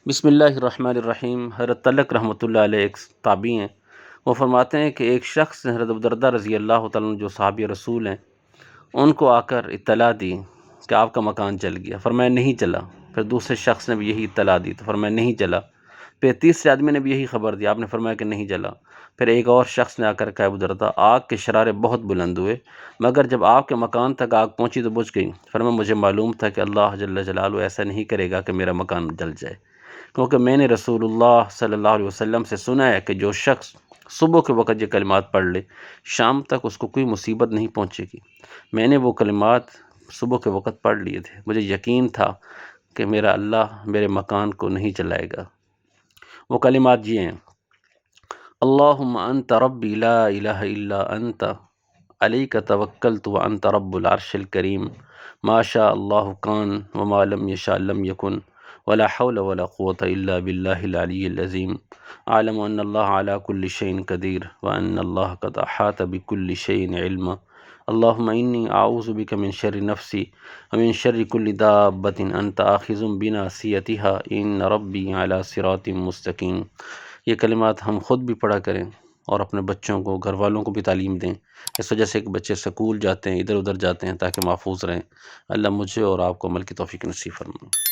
بسم اللہ الرحمن الرحیم۔ حضرت طلق رحمۃ اللہ علیہ ایک تابعی ہیں، وہ فرماتے ہیں کہ ایک شخص نے حضرت ابوالدرداء رضی اللہ تعالیٰ عنہ جو صحابی رسول ہیں ان کو آ کر اطلاع دی کہ آپ کا مکان جل گیا، فرمایا نہیں جلا۔ پھر دوسرے شخص نے بھی یہی اطلاع دی تو فرمایا نہیں جلا۔ پھر تیسرے آدمی نے بھی یہی خبر دی، آپ نے فرمایا کہ نہیں جلا۔ پھر ایک اور شخص نے آ کر کہا ابوالدرداء آگ کے شرارے بہت بلند ہوئے، مگر جب آپ کے مکان تک آگ پہنچی تو بجھ گئی۔ فرمایا مجھے معلوم تھا کہ اللہ جل جلالہ ایسا نہیں کرے گا کہ میرا مکان جل جائے، کیونکہ میں نے رسول اللہ صلی اللہ علیہ وسلم سے سنا ہے کہ جو شخص صبح کے وقت یہ کلمات پڑھ لے شام تک اس کو کوئی مصیبت نہیں پہنچے گی۔ میں نے وہ کلمات صبح کے وقت پڑھ لیے تھے، مجھے یقین تھا کہ میرا اللہ میرے مکان کو نہیں جلائے گا۔ وہ کلمات یہ ہیں: اللہم انت ربی لا الہ الا انت علیک توکلت وانت رب العرش الکریم ما شاء اللہ کان وما لم یشاء لم یکن ولا حول ولا قوة الا باللہ العلی العظیم اعلم ان اللہ علی کل شیء قدیر وان اللہ قد احاط بکل شیء علما اللہم انی اعوذ بک من شر نفسی ومن شر کل دابۃ انت آخذ بناصیتها ان ربی علی صراط مستقیم۔ یہ کلمات ہم خود بھی پڑھا کریں اور اپنے بچوں کو، گھر والوں کو بھی تعلیم دیں، اس وجہ سے کہ بچے سکول جاتے ہیں، ادھر ادھر جاتے ہیں تاکہ محفوظ رہیں۔ اللہ مجھے اور آپ کو عمل کی توفیق نصیب فرمائے۔